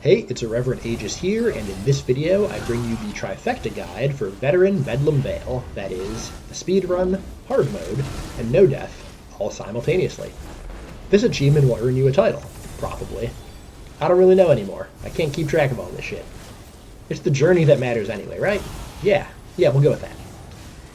Hey, it's Irreverent Aegis here, and in this video I bring you the Trifecta guide for Veteran Bedlam Veil, that is, the speedrun, hard mode, and no death, all simultaneously. This achievement will earn you a title, probably. I don't really know anymore. I can't keep track of all this shit. It's the journey that matters anyway, right? Yeah, we'll go with that.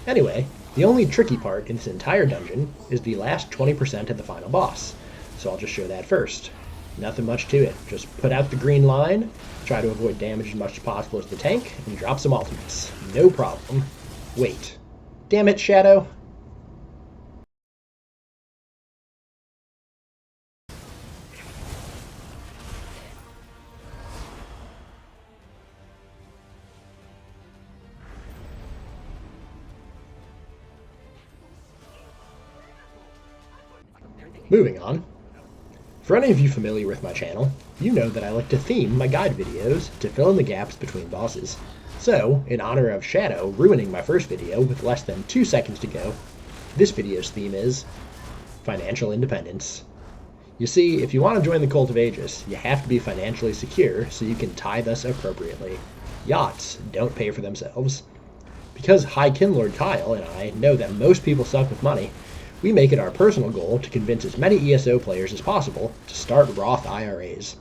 Anyway, the only tricky part in this entire dungeon is the last 20% of the final boss, so I'll just show that first. Nothing much to it. Just put out the green line, try to avoid damage as much as possible as the tank, and drop some ultimates. No problem. Wait. Damn it, Shadow. Moving on. For any of you familiar with my channel, you know that I like to theme my guide videos to fill in the gaps between bosses. So, in honor of Shadow ruining my first video with less than 2 seconds to go, this video's theme is financial independence. You see, if you want to join the Cult of Aegis, you have to be financially secure so you can tithe us appropriately. Yachts don't pay for themselves. Because High Kinlord Kyle and I know that most people suck with money, we make it our personal goal to convince as many ESO players as possible to start Roth IRAs.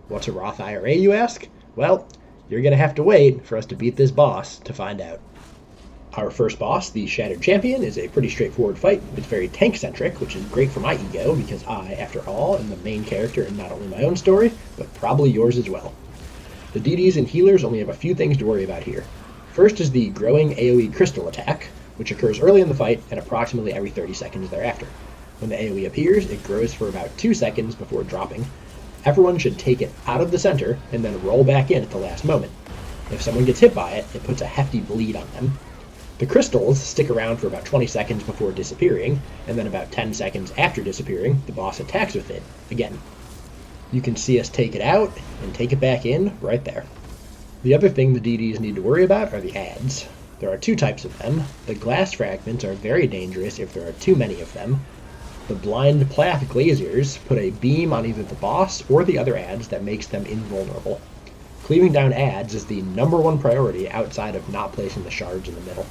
What's a Roth IRA, you ask? Well, you're going to have to wait for us to beat this boss to find out. Our first boss, the Shattered Champion, is a pretty straightforward fight. It's very tank-centric, which is great for my ego, because I, after all, am the main character in not only my own story, but probably yours as well. The DDs and healers only have a few things to worry about here. First is the growing AoE crystal attack, which occurs early in the fight and approximately every 30 seconds thereafter. When the AoE appears, it grows for about 2 seconds before dropping. Everyone should take it out of the center and then roll back in at the last moment. If someone gets hit by it, it puts a hefty bleed on them. The crystals stick around for about 20 seconds before disappearing, and then about 10 seconds after disappearing, the boss attacks with it again. You can see us take it out and take it back in right there. The other thing the DDs need to worry about are the adds. There are 2 types of them. The glass fragments are very dangerous if there are too many of them. The blind path glaziers put a beam on either the boss or the other adds that makes them invulnerable. Cleaving down adds is the #1 priority outside of not placing the shards in the middle.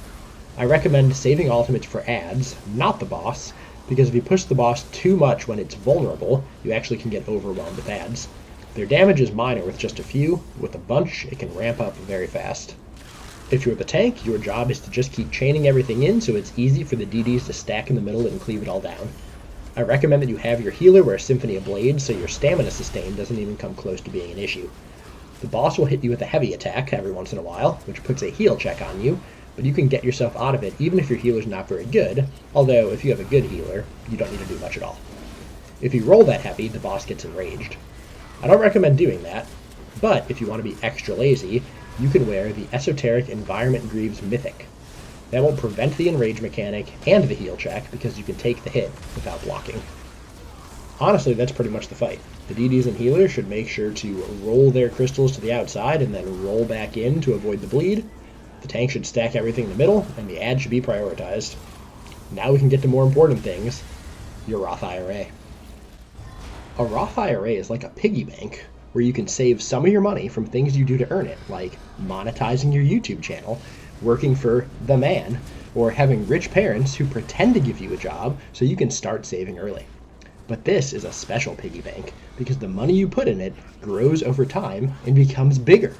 I recommend saving ultimates for adds, not the boss, because if you push the boss too much when it's vulnerable, you actually can get overwhelmed with adds. Their damage is minor with just a few. With a bunch, it can ramp up very fast. If you're the tank, your job is to just keep chaining everything in so it's easy for the DDs to stack in the middle and cleave it all down. I recommend that you have your healer wear Symphony of Blades so your stamina sustain doesn't even come close to being an issue. The boss will hit you with a heavy attack every once in a while, which puts a heal check on you, but you can get yourself out of it even if your healer's not very good, although if you have a good healer, you don't need to do much at all. If you roll that heavy, the boss gets enraged. I don't recommend doing that, but if you want to be extra lazy, you can wear the Esoteric Environment Greaves mythic. That will prevent the enrage mechanic and the heal check because you can take the hit without blocking. Honestly, that's pretty much the fight. The DDs and healers should make sure to roll their crystals to the outside and then roll back in to avoid the bleed. The tank should stack everything in the middle, and the ad should be prioritized. Now we can get to more important things, your Roth IRA. A Roth IRA is like a piggy bank, where you can save some of your money from things you do to earn it, like monetizing your YouTube channel, working for the man, or having rich parents who pretend to give you a job so you can start saving early. But this is a special piggy bank because the money you put in it grows over time and becomes bigger.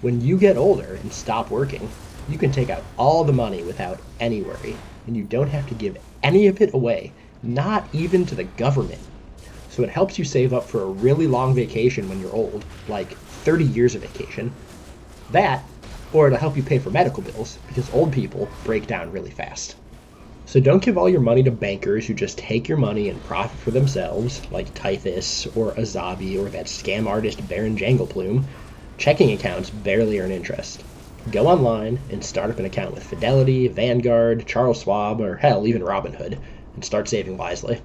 When you get older and stop working, you can take out all the money without any worry, and you don't have to give any of it away, not even to the government. So it helps you save up for a really long vacation when you're old, like 30 years of vacation. That, or it'll help you pay for medical bills, because old people break down really fast. So don't give all your money to bankers who just take your money and profit for themselves, like Typhus, or Azabi, or that scam artist Baron Jangleplume. Checking accounts barely earn interest. Go online and start up an account with Fidelity, Vanguard, Charles Schwab, or hell, even Robinhood, and start saving wisely.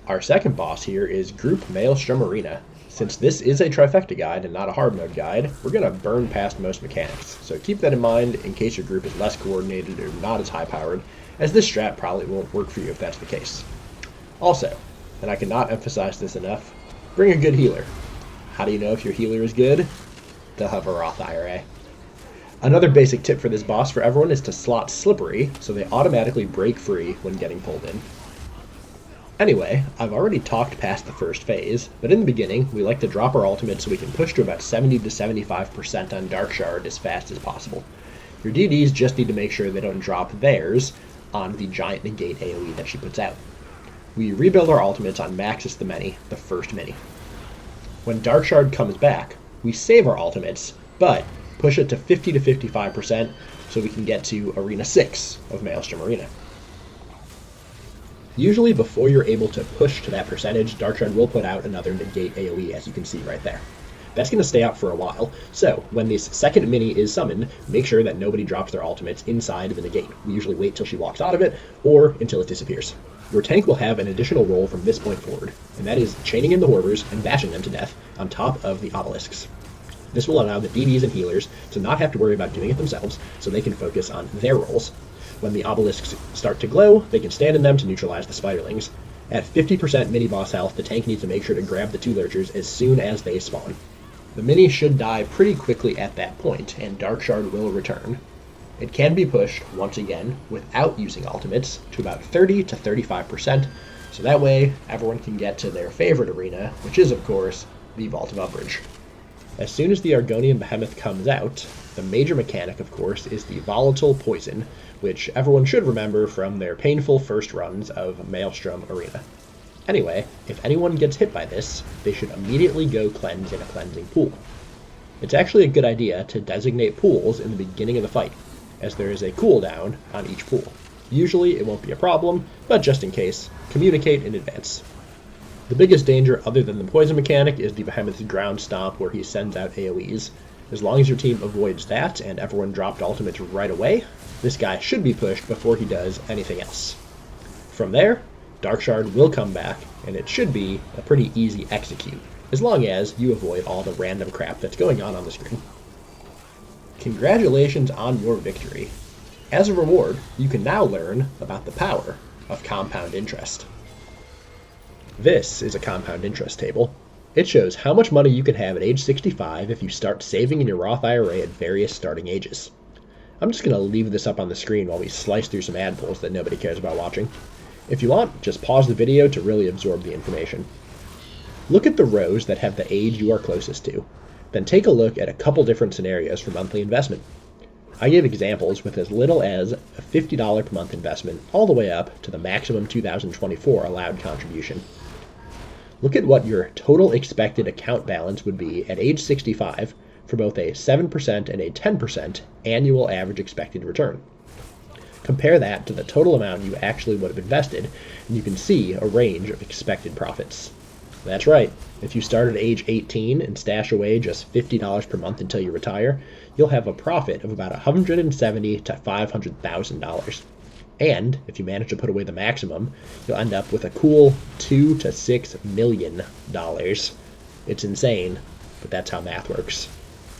Our second boss here is Group Maelstrom Arena. Since this is a Trifecta guide and not a hard mode guide, we're going to burn past most mechanics, so keep that in mind in case your group is less coordinated or not as high powered, as this strat probably won't work for you if that's the case. Also, and I cannot emphasize this enough, bring a good healer. How do you know if your healer is good? They'll have a Roth IRA. Another basic tip for this boss for everyone is to slot slippery so they automatically break free when getting pulled in. Anyway, I've already talked past the first phase, but in the beginning, we like to drop our ultimate so we can push to about 70 to 75% on Dark Shard as fast as possible. Your DDs just need to make sure they don't drop theirs on the giant negate AoE that she puts out. We rebuild our ultimates on Maxis the Many, the first mini. When Dark Shard comes back, we save our ultimates, but push it to 50 to 55% so we can get to Arena 6 of Maelstrom Arena. Usually before you're able to push to that percentage, Dark Shard will put out another negate AoE, as you can see right there. That's going to stay out for a while, so when this second mini is summoned, make sure that nobody drops their ultimates inside the negate. We usually wait till she walks out of it, or until it disappears. Your tank will have an additional role from this point forward, and that is chaining in the Horrors and bashing them to death on top of the obelisks. This will allow the DDs and healers to not have to worry about doing it themselves, so they can focus on their roles. When the obelisks start to glow, they can stand in them to neutralize the spiderlings. At 50% mini-boss health, the tank needs to make sure to grab the two lurchers as soon as they spawn. The mini should die pretty quickly at that point, and Dark Shard will return. It can be pushed, once again, without using ultimates, to about 30 to 35%, so that way everyone can get to their favorite arena, which is, of course, the Vault of Umbrage. As soon as the Argonian Behemoth comes out, the major mechanic, of course, is the Volatile Poison, which everyone should remember from their painful first runs of Maelstrom Arena. Anyway, if anyone gets hit by this, they should immediately go cleanse in a cleansing pool. It's actually a good idea to designate pools in the beginning of the fight, as there is a cooldown on each pool. Usually it won't be a problem, but just in case, communicate in advance. The biggest danger other than the poison mechanic is the Behemoth's ground stomp where he sends out AoEs. As long as your team avoids that and everyone dropped ultimates right away, this guy should be pushed before he does anything else. From there, Dark Shard will come back, and it should be a pretty easy execute, as long as you avoid all the random crap that's going on the screen. Congratulations on your victory. As a reward, you can now learn about the power of compound interest. This is a compound interest table. It shows how much money you can have at age 65 if you start saving in your Roth IRA at various starting ages. I'm just going to leave this up on the screen while we slice through some ad pulls that nobody cares about watching. If you want, just pause the video to really absorb the information. Look at the rows that have the age you are closest to. Then take a look at a couple different scenarios for monthly investment. I gave examples with as little as a $50 per month investment all the way up to the maximum 2024 allowed contribution. Look at what your total expected account balance would be at age 65 for both a 7% and a 10% annual average expected return. Compare that to the total amount you actually would have invested, and you can see a range of expected profits. That's right, if you start at age 18 and stash away just $50 per month until you retire, you'll have a profit of about $170,000 to $500,000. And if you manage to put away the maximum, you'll end up with a cool $2 to $6 million. It's insane, but that's how math works.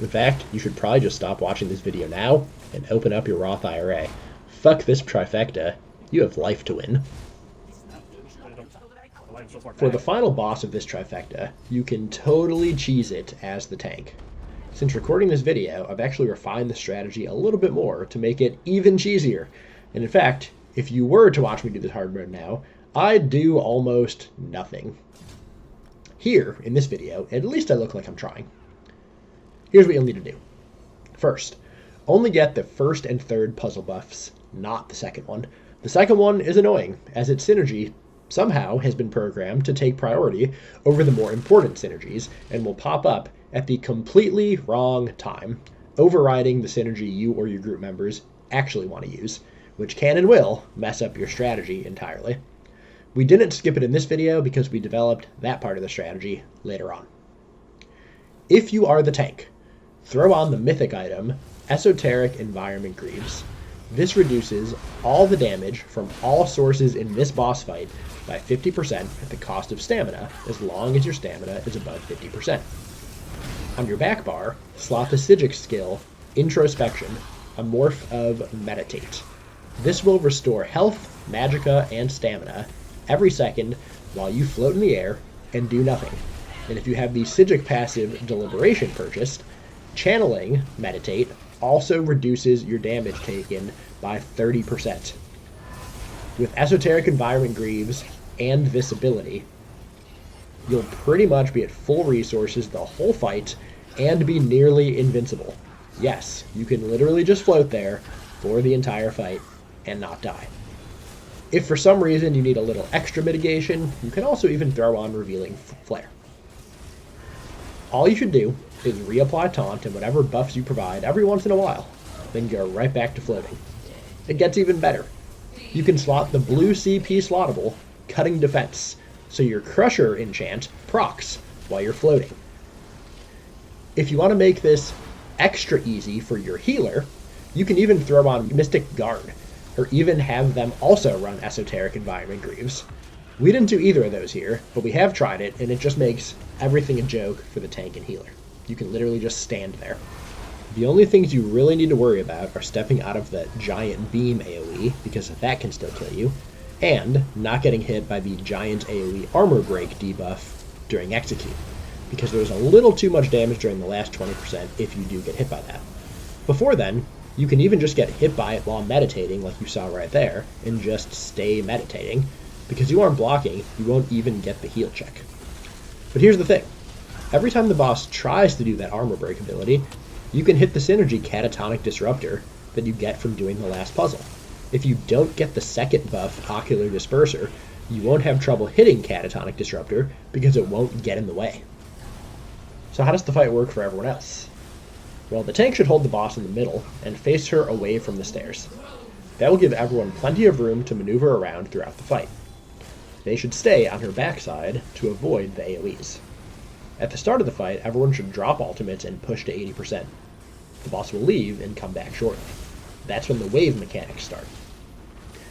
In fact, you should probably just stop watching this video now and open up your Roth IRA. Fuck this trifecta. You have life to win. For the final boss of this trifecta, you can totally cheese it as the tank. Since recording this video, I've actually refined the strategy a little bit more to make it even cheesier. And in fact, if you were to watch me do this hard mode now, I'd do almost nothing. Here, in this video, at least I look like I'm trying. Here's what you'll need to do. First, only get the first and third puzzle buffs, not the second one. The second one is annoying, as its synergy somehow has been programmed to take priority over the more important synergies and will pop up at the completely wrong time, overriding the synergy you or your group members actually want to use, which can and will mess up your strategy entirely. We didn't skip it in this video because we developed that part of the strategy later on. If you are the tank, throw on the mythic item, Esoteric Environment Greaves. This reduces all the damage from all sources in this boss fight by 50% at the cost of stamina, as long as your stamina is above 50%. On your back bar, slot the Sigic skill, Introspection, a morph of Meditate. This will restore health, magicka, and stamina every second while you float in the air and do nothing. And if you have the Psijic passive Deliberation purchased, channeling Meditate also reduces your damage taken by 30%. With Esoteric Environment Greaves and this ability, you'll pretty much be at full resources the whole fight and be nearly invincible. Yes, you can literally just float there for the entire fight and not die. If for some reason you need a little extra mitigation, you can also even throw on Revealing Flare. All you should do is reapply Taunt and whatever buffs you provide every once in a while, then go right back to floating. It gets even better. You can slot the blue CP slottable Cutting Defense, so your Crusher enchant procs while you're floating. If you want to make this extra easy for your healer, you can even throw on Mystic Guard, or even have them also run Esoteric Environment Greaves. We didn't do either of those here, but we have tried it, and it just makes everything a joke for the tank and healer. You can literally just stand there. The only things you really need to worry about are stepping out of the Giant Beam AoE, because that can still kill you, and not getting hit by the Giant AoE Armor Break debuff during Execute, because there's a little too much damage during the last 20% if you do get hit by that. Before then, you can even just get hit by it while meditating like you saw right there, and just stay meditating. Because you aren't blocking, you won't even get the heal check. But here's the thing. Every time the boss tries to do that armor break ability, you can hit the synergy Catatonic Disruptor that you get from doing the last puzzle. If you don't get the second buff, Ocular Disperser, you won't have trouble hitting Catatonic Disruptor because it won't get in the way. So how does the fight work for everyone else? Well, the tank should hold the boss in the middle and face her away from the stairs. That will give everyone plenty of room to maneuver around throughout the fight. They should stay on her backside to avoid the AoEs. At the start of the fight, everyone should drop ultimates and push to 80%. The boss will leave and come back shortly. That's when the wave mechanics start.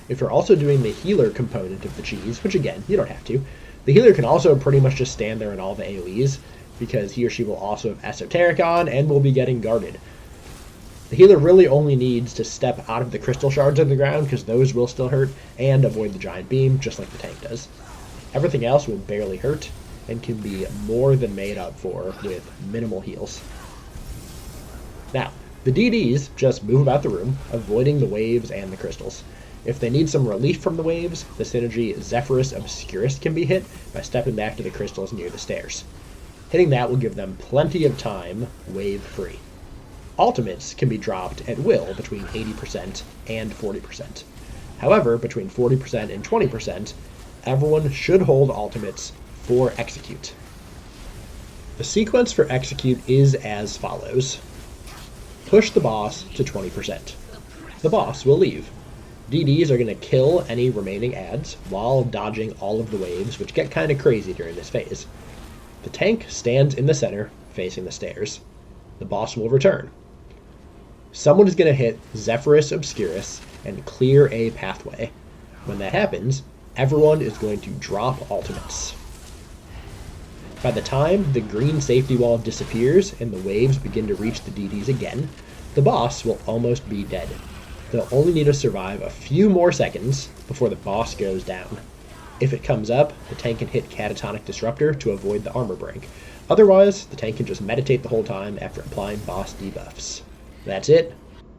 If you're also doing the healer component of the cheese, which again, you don't have to, the healer can also pretty much just stand there in all the AoEs, because he or she will also have Esoteric on and will be getting guarded. The healer really only needs to step out of the crystal shards on the ground, because those will still hurt, and avoid the giant beam, just like the tank does. Everything else will barely hurt, and can be more than made up for with minimal heals. Now, the DDs just move about the room, avoiding the waves and the crystals. If they need some relief from the waves, the synergy Zephyrus Obscurus can be hit by stepping back to the crystals near the stairs. Hitting that will give them plenty of time wave-free. Ultimates can be dropped at will between 80% and 40%. However, between 40% and 20%, everyone should hold ultimates for Execute. The sequence for Execute is as follows. Push the boss to 20%. The boss will leave. DDs are going to kill any remaining adds while dodging all of the waves, which get kind of crazy during this phase. The tank stands in the center, facing the stairs. The boss will return. Someone is going to hit Zephyrus Obscurus and clear a pathway. When that happens, everyone is going to drop ultimates. By the time the green safety wall disappears and the waves begin to reach the DDs again, the boss will almost be dead. They'll only need to survive a few more seconds before the boss goes down. If it comes up, the tank can hit Catatonic Disruptor to avoid the armor break. Otherwise, the tank can just meditate the whole time after applying boss debuffs. That's it.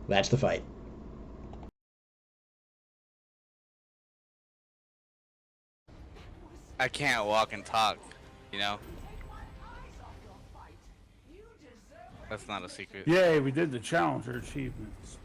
That's the fight. I can't walk and talk, you know? That's not a secret. Yay, we did the challenger achievements.